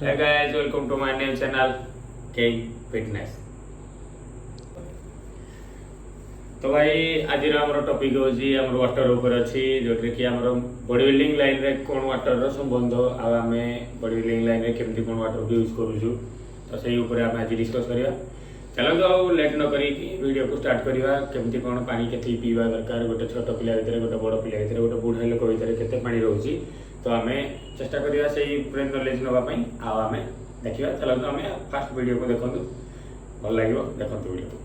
Hey guys, welcome to my new channel King Fitness. तो भाई आज टॉपिक होची हमर वाटर ऊपर अछि जोटे कि हमर बॉडी बिल्डिंग लाइन रे कोन वाटर रो संबंध आ हमें बॉडी बिल्डिंग लाइन रे केमती कोन वाटर को यूज करू तो सही ऊपर हम आज डिस्कस करिया। चलो तो लेट न करी वीडियो को स्टार्ट करिया। केमती कोन पानी केते पीवा दरकार, गोटे छोट पिला भितर गोटे बड़ पिला भितर गोटे बुढ़ा लोक भितर केते पानी रहउची तो हमें चेष्टा करिया सही पूरा नॉलेज नबा पई आ हमें देखिया। चलो तो हमें फर्स्ट वीडियो को देखंतु, भल लागिवो देखंतु वीडियो को।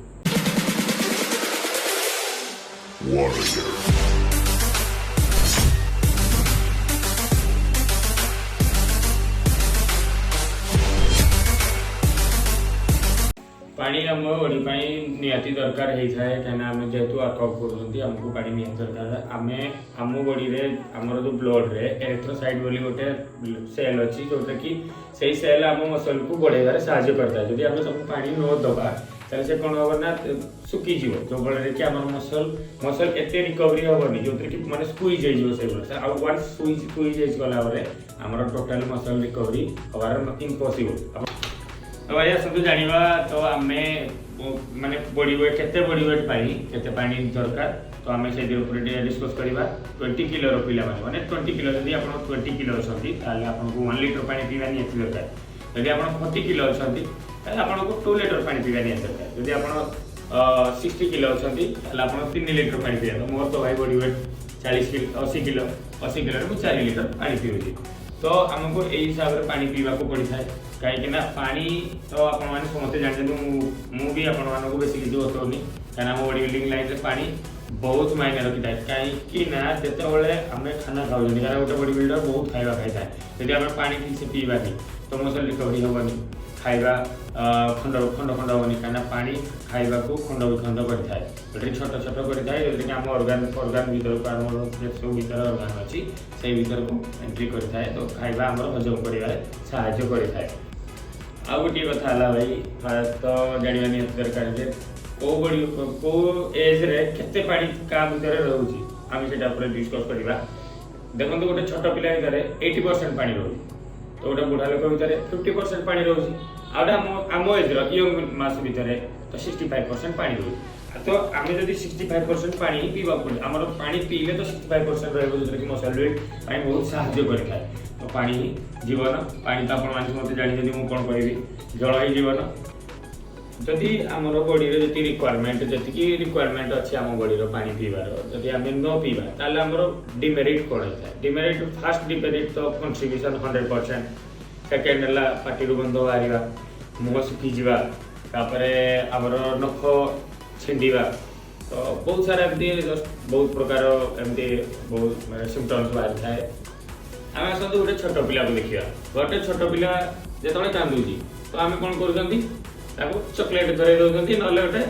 पानी आम बॉडी निहाती दरकार होता है कहीं आम जेहेतु वर्कआउट करमको पानी निहाती दरकार। आम आम बॉडी रे आमर जो ब्लड रे एरिथ्रोसाइट बोली गोटे सेल अच्छी जोटा कि सही सेल आम मसल को बढ़ाइबार साहाय्य करता है। जदि आम सब पानी न दबा ताले से कौन हम ना सुखी जीव जो फल कि आम मसल एते रिकवरी हेनी जो कि माने स्क्वीज हो वन स्क्वीज गला आमर टोटाल मसल रिकवरी हबार इम्पॉसिबल। तो भाई आसतु जानिबा तो आमे माने बॉडी वेट केते बॉडी वेट पाई केते पानी दरकार तो आमे से ऊपर डिस्कस करबा। 20 किलो रो पिला माने 20 किलो यदि आपण 20 किलो असंती ताले आपण को 1 लीटर पानी पीवा नि दरकार। यदि आपण 40 किलो असंती ताले आपण को 2 लीटर पानी पीवा नि दरकार। यदि आपण 60 किलो असंती ताले आपण 3 लीटर पानी पीवा। तो मोर तो भाई बॉडी वेट 40 किलो 80 किलो रे 4 लीटर पानी पीउची तो हमको यही हिसाब से पानी पीवा को पड़ी थाए कहीं पानी तो आपण मैंने समझते जानते मु भी आपण मान को बेसिक जो होनी कहीं बॉडी बिल्डिंग लाइन रे पानी बहुत मायने रखी थाए कहीं जिते आम खाना खाऊ कहीं गोटे बॉडी बिल्डर बहुत खाଇବା खाई थाए यदि आम पानी ठीक से पीवा तो मसल रिकवरी हेनी खाଇବା खंड खंड खंड हेनी कहीं पानी खाଇବା को खंड विखंड करता है जो छोट छोट करता है जो कि आम अर्गान भर को आम सब भर अर्गान अच्छी से भर को एंट्री करता है तो खाଇବା आम हजम कर साहाय्य करता है। आ गोटे कथा है भाई फास्ट तो जाना निहत दरकार जे को बॉडी को एज रे केते पानी का भीतर रहउची आम सेटा पर डिस्कस करबा। देखो गोटे छोट पिला भीतर 80% पानी रहउची तो गोटे बुढ़ा लोक भीतर 50% पानी रहउची आम एज यंग मास भीतर तो 65% पानी रहउची। तो आम जब 65% पानी पीवा पड़े आम पानी पीले तो 65% रही कि मसल वेट बहुत साहाय्य करता है। तो पानी जीवन पानी तो आप मत जानी मुझे कौन कह जल ही जीवन जदि आम बॉडी रे जी रिक्वायरमेंट जी रिक्वायरमेंट अच्छी आम बॉडी पानी पीबार जदि आम न पीवा ताले आमर डिमेरिट कौन होता है। डिमेरिट फास्ट डिमेरिट तो कंट्रीब्यूशन 100%। सेकेंड है पार्टी गंध बाहर मुह सुखीजा आमर नख छिंडा तो बहुत सारा एमती बहुत प्रकार एमती बहुत सिम्पटम्स बाहरी थाए। आम आसत गोटे छोट पिला को देखा गोटे छोट पिला जो कांदुची तो आम कौन कर चॉकलेट धरई दौरान ना गोटे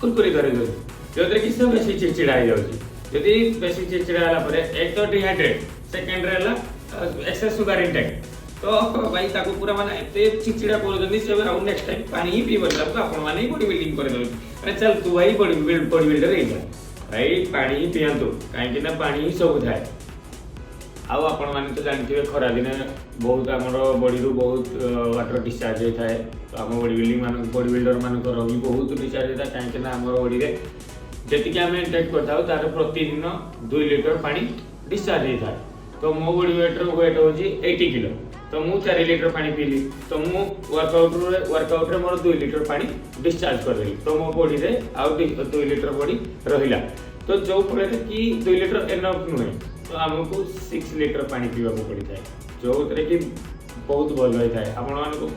कुरकुरी धरई दौर जो कि सब बेस चिड़चिड़ा हो जाती बेस चिड़चिड़ा एक तो dehydrate second excess sugar intake तो भाई ताको पूरा माने एते चिड़चिड़ा कर नेक्स्ट टाइम पानी ही पी बदला तो आपण माने बॉडी बिल्डिंग कर दो चल तू भाई बॉडी बिल्डर हे भाई पानी ही पियंतु कहीं ना पानी ही सब थाए। आउ आपण माने तो जानथिबे खरा दिन बहुत हमर बॉडी रू बहुत वाटर डिस्चार्ज होता है तो आम बॉडी बिल्डर मानकर भी बहुत डिस्चार्ज होता है कहीं हमर बॉडी रे जति आम इंटेक करथाउ तार प्रतिदिन 2 लीटर पानी डिस्चार्ज होता है। तो मो बॉडी वेट होची 80 किलो तो मु 4 लीटर पानी पीली तो मु वर्कआउट रे मोर 2 लीटर पानी डिस्चार्ज कर देली तो मो बॉडी रे आउ 2 लीटर बॉडी रहिला तो जो फल कि 2 लीटर एनफ नुहे तो आमको 6 लीटर पानी पीवा को पड़ी थाए जो कि बहुत भल होता है। आप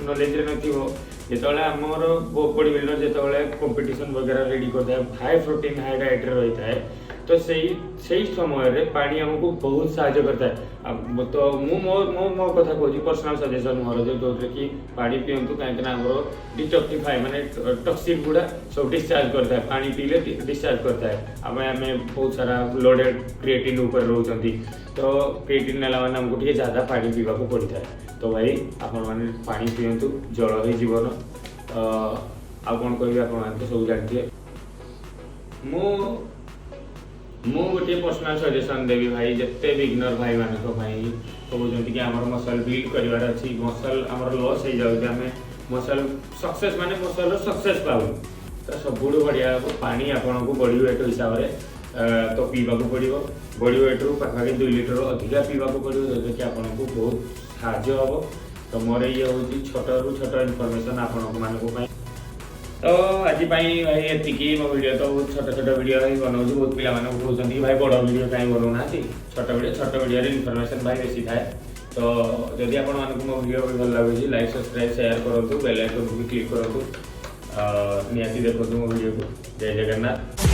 नॉलेज रे नथिबो जेतबेले आमर बॉडी बिल्डर जेतबेले कंपटीशन वगैरह रेडी करता है हाई प्रोटीन हाई डाइट रे रहता है तो सही समय रे पानी हमको बहुत साहाय्य करता है। तो मो कथा कहूँ पर्सनल सजेशन मोर जो कि पानी पीतु कहीं आमर डिटॉक्सिफाई माने टॉक्सिक गुड़ा सब डिस्चार्ज करता है पानी पीले डिस्चार्ज करता है। आम बहुत सारा लोडेड क्रिएटिन ऊपर रोचंती तो क्रिएटिन नाला मैंने आमको टे ज़्यादा पानी पीवा को पड़ी था तो भाई आपण मैंने पानी पीतु जल ही जीवन आ कौन कह आप सब जानते मु गोटे पर्सनल सजेशन देवी भाई जिते बिगनर भाई मान कहते कि आमर मसल बिल्ड करार अच्छी मसल आमर लॉस हो जाए आम मसल सक्सेस माने मसल सक्सेस पाऊँ तो सब बढ़िया हम पानी आपन को बॉडी वेट हिसाब से तो पीवा पड़ो बॉडी वेट रू पाखापाखि 2 लिटर अधिका पीवा पड़ो जो कि आपको बहुत साहय हम तो मोर ये हूँ छोट रू छोट इनफर्मेशन आपण मानी तो आज भाई ये मो वीडियो तो बहुत छोट छोट वीडियो ही बनाऊँ बहुत पिला कहते कि भाई बड़ वीडियो कहीं बनाऊना छोट वीडियो इनफर्मेशन भाई बेसी थाए तो जदि आपण मो वीडियो भल लगे लाइक सब्सक्राइब शेयर करूँ बेल आइकन भी क्लिक करूँ निहाती देखो मो वीडियो को जय जगन्नाथ।